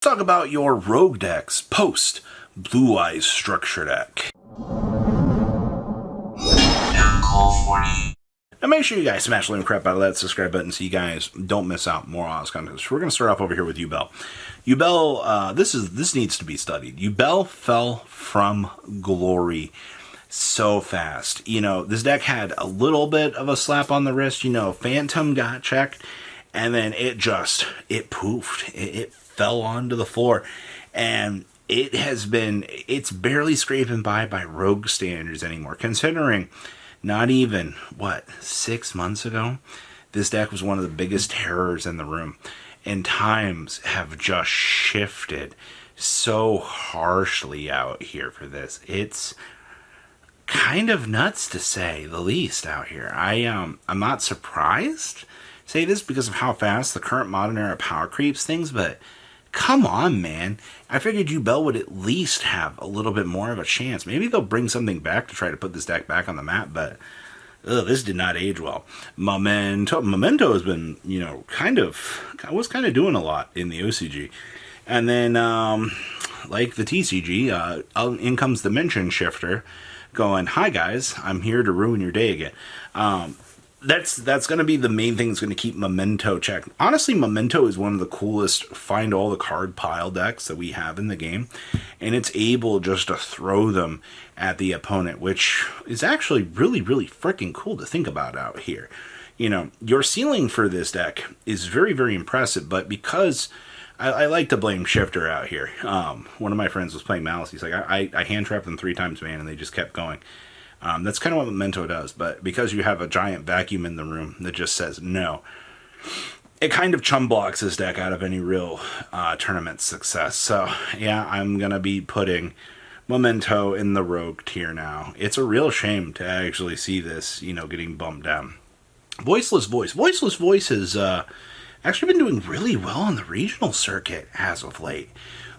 Talk about your rogue decks post Blue-Eues structure deck. Now make sure you guys smash the crap out of that subscribe button so you guys don't miss out more awesome content. So we're going to start off over here with Yubel. Yubel, this needs to be studied. Yubel fell from glory so fast. You know, this deck had a little bit of a slap on the wrist. You know, Phantom got checked, and then it poofed. It fell onto the floor, and it's barely scraping by rogue standards anymore, considering not even 6 months ago this deck was one of the biggest terrors in the room, and times have just shifted so harshly out here for this. It's kind of nuts, to say the least, out here. I'm not surprised, say this, because of how fast the current modern era power creeps things, but come on, man. I figured Yubel would at least have a little bit more of a chance. Maybe they'll bring something back to try to put this deck back on the map, but this did not age well. Momento has been, was kind of doing a lot in the OCG. And then, like the TCG, in comes Dimension Shifter going, "Hi guys, I'm here to ruin your day again." That's going to be the main thing that's going to keep Momento checked. Honestly, Momento is one of the coolest find all the card pile decks that we have in the game, and it's able just to throw them at the opponent, which is actually really, really freaking cool to think about out here. You know, your ceiling for this deck is very, very impressive, but because I like to blame Shifter out here. One of my friends was playing Malice. He's like, I hand trapped them 3 times, man, and they just kept going. That's kind of what Momento does, but because you have a giant vacuum in the room that just says no, it kind of chum blocks this deck out of any real tournament success. So yeah, I'm going to be putting Momento in the rogue tier now. It's a real shame to actually see this, getting bumped down. Voiceless Voice has actually been doing really well on the regional circuit as of late.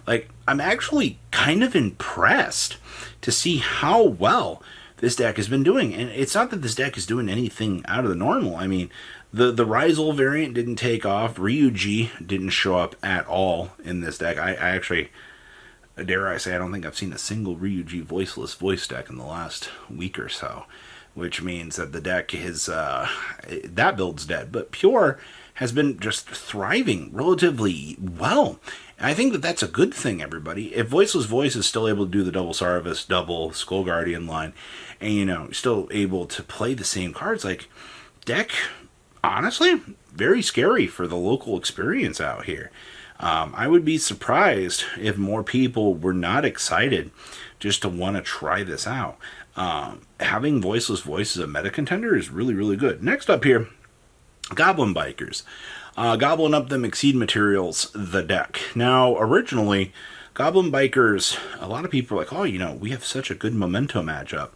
Like, I'm actually kind of impressed to see how well this deck has been doing. And it's not that this deck is doing anything out of the normal. I mean, the Rizal variant didn't take off. Blue-Eues didn't show up at all in this deck. I actually, dare I say, I don't think I've seen a single Blue-Eues Voiceless Voice deck in the last week or so, which means that the deck is, that build's dead. But Pure has been just thriving relatively well. And I think that that's a good thing, everybody. If Voiceless Voice is still able to do the double Sarvis, double Skull Guardian line, and, still able to play the same cards, like, deck, honestly, very scary for the local experience out here. I would be surprised if more people were not excited just to want to try this out. Having Voiceless Voice as a meta contender is really, really good. Next up here, Goblin Bikers. Goblin up them Exceed Materials, the deck. Now, originally, Goblin Bikers, a lot of people are like, oh, we have such a good Momento matchup.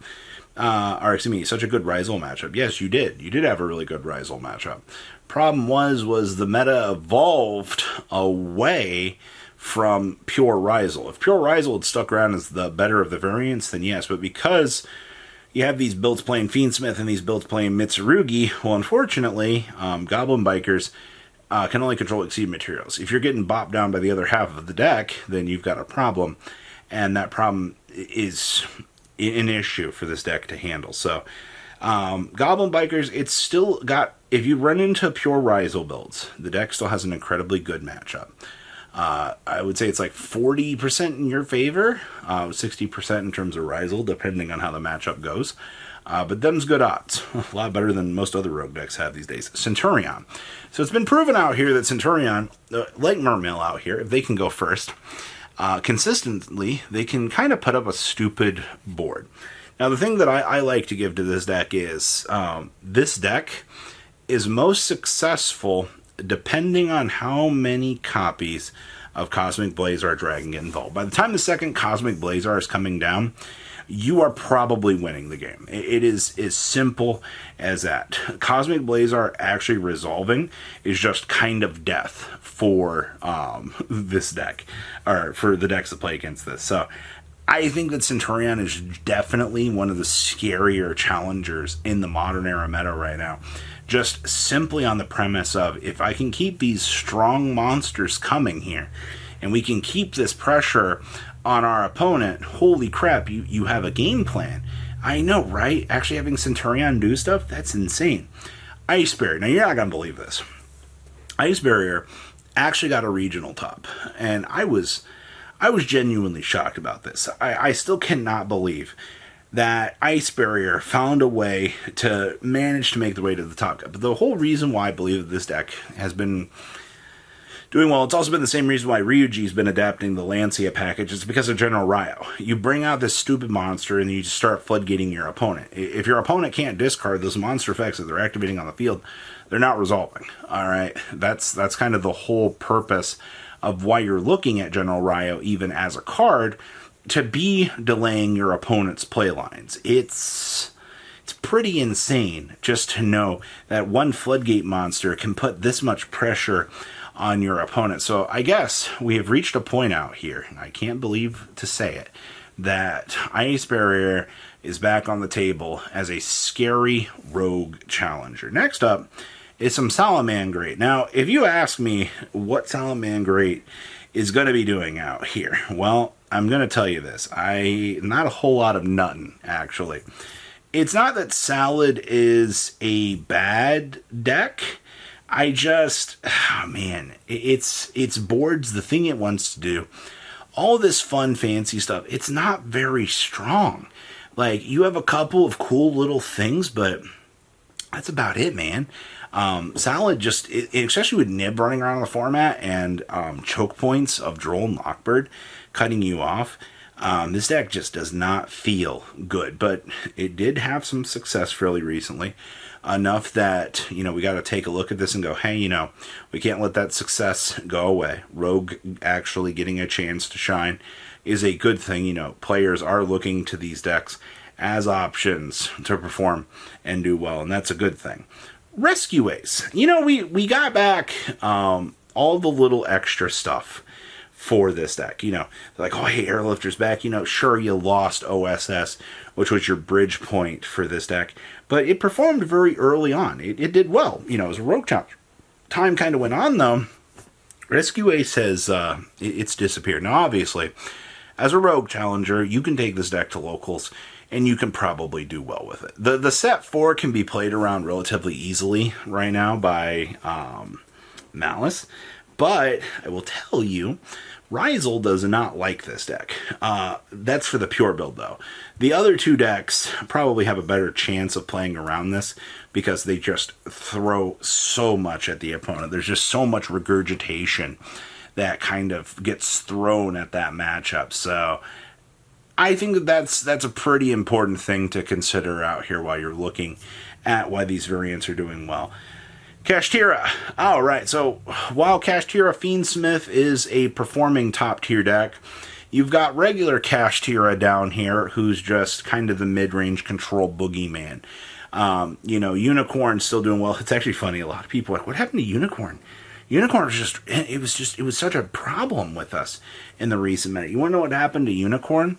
Such a good Rizal matchup. Yes, you did. You did have a really good Rizal matchup. Problem was the meta evolved away from Pure Rizal. If Pure Rizal had stuck around as the better of the variants, then yes, but because you have these builds playing Fiendsmith and these builds playing Mitsurugi, well, unfortunately, Goblin Bikers can only control Exceed Materials. If you're getting bopped down by the other half of the deck, then you've got a problem, and that problem is an issue for this deck to handle. So, Goblin Bikers, it's still got, if you run into Pure Rizal builds, the deck still has an incredibly good matchup. I would say it's like 40% in your favor, 60% in terms of Rizal, depending on how the matchup goes. But them's good odds. A lot better than most other rogue decks have these days. Centurion. So it's been proven out here that Centurion, like Mermail out here, if they can go first, consistently, they can kind of put up a stupid board. Now, the thing that I like to give to this deck is, this deck is most successful depending on how many copies of Cosmic Blazar Dragon get involved. By the time the second Cosmic Blazar is coming down, you are probably winning the game. It is as simple as that. Cosmic Blazar actually resolving is just kind of death for this deck, or for the decks that play against this. So I think that Centurion is definitely one of the scarier challengers in the modern era meta right now. Just simply on the premise of, if I can keep these strong monsters coming here, and we can keep this pressure on our opponent, holy crap, you have a game plan. I know, right? Actually having Centurion do stuff, that's insane. Ice Barrier. Now, you're not going to believe this. Ice Barrier actually got a regional top, and I was genuinely shocked about this. I still cannot believe that Ice Barrier found a way to manage to make the way to the top. But the whole reason why I believe that this deck has been doing well, it's also been the same reason why Ryuji's been adapting the Lancia package. It's because of General Ryo. You bring out this stupid monster and you just start floodgating your opponent. If your opponent can't discard those monster effects that they're activating on the field, they're not resolving. All right, that's kind of the whole purpose of why you're looking at General Ryo even as a card, to be delaying your opponent's play lines. It's pretty insane just to know that one floodgate monster can put this much pressure on your opponent. So I guess we have reached a point out here, and I can't believe to say it, that Ice Barrier is back on the table as a scary rogue challenger. Next up is some Salamangreat. Now, if you ask me what Salamangreat is going to be doing out here, well, I'm going to tell you this. Not a whole lot of nothing, actually. It's not that Salad is a bad deck. It's boards the thing it wants to do. All this fun, fancy stuff, it's not very strong. Like, you have a couple of cool little things, but that's about it, man. Salad just, especially with Nib running around the format and choke points of Droll and Lockbird cutting you off, this deck just does not feel good. But it did have some success fairly recently, enough that, we got to take a look at this and go, hey, we can't let that success go away. Rogue actually getting a chance to shine is a good thing. Players are looking to these decks as options to perform and do well, and that's a good thing. Rescues. We got back all the little extra stuff for this deck. They're like, oh, hey, Airlifter's back. Sure, you lost OSS, which was your bridge point for this deck, but it performed very early on. It did well. It was a rogue challenge. Time kind of went on, though. Rescue Ace has it's disappeared. Now, obviously, as a rogue challenger, you can take this deck to locals, and you can probably do well with it. The set 4 can be played around relatively easily right now by Malice, but I will tell you, Ryzel does not like this deck. That's for the pure build, though. The other two decks probably have a better chance of playing around this because they just throw so much at the opponent. There's just so much regurgitation that kind of gets thrown at that matchup. So I think that's a pretty important thing to consider out here while you're looking at why these variants are doing well. Kashtira. All right, so while Kashtira Fiendsmith is a performing top-tier deck, you've got regular Kashtira down here, who's just kind of the mid-range control boogeyman. Unicorn's still doing well. It's actually funny, a lot of people are like, what happened to Unicorn? Unicorn was it was such a problem with us in the recent minute. You want to know what happened to Unicorn?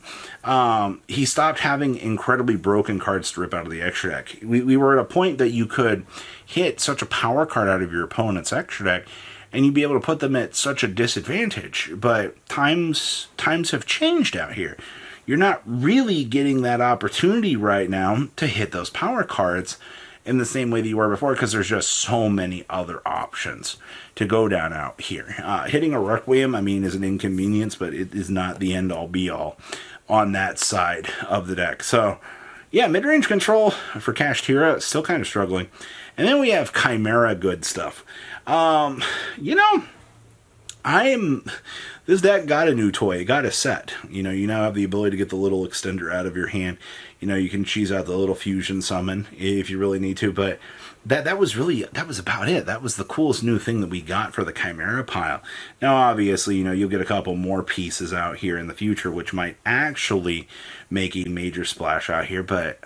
He stopped having incredibly broken cards to rip out of the extra deck. We were at a point that you could hit such a power card out of your opponent's extra deck, and you'd be able to put them at such a disadvantage. But times have changed out here. You're not really getting that opportunity right now to hit those power cards in the same way that you were before, because there's just so many other options to go down out here. Hitting a Requiem, is an inconvenience, but it is not the end-all be-all on that side of the deck. So, yeah, mid-range control for Kashtira, still kind of struggling. And then we have Chimera good stuff. This deck got a new toy. It got a set. You now have the ability to get the little extender out of your hand. You can cheese out the little fusion summon if you really need to, but that was about it. That was the coolest new thing that we got for the Chimera pile. Now, obviously, you'll get a couple more pieces out here in the future, which might actually make a major splash out here, but,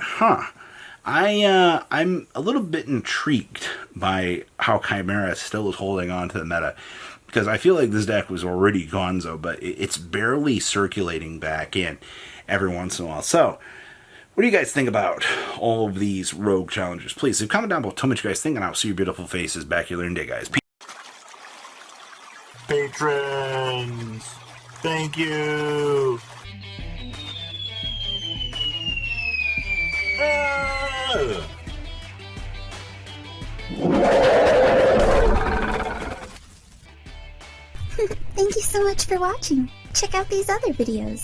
I'm a little bit intrigued by how Chimera still is holding on to the meta, because I feel like this deck was already gonzo, but it's barely circulating back in every once in a while. So, what do you guys think about all of these rogue challengers? Please leave a comment down below. Tell me what you guys think, and I'll see your beautiful faces back here later today, guys. Peace. patrons. Thank you. Thank you so much for watching. Check out these other videos.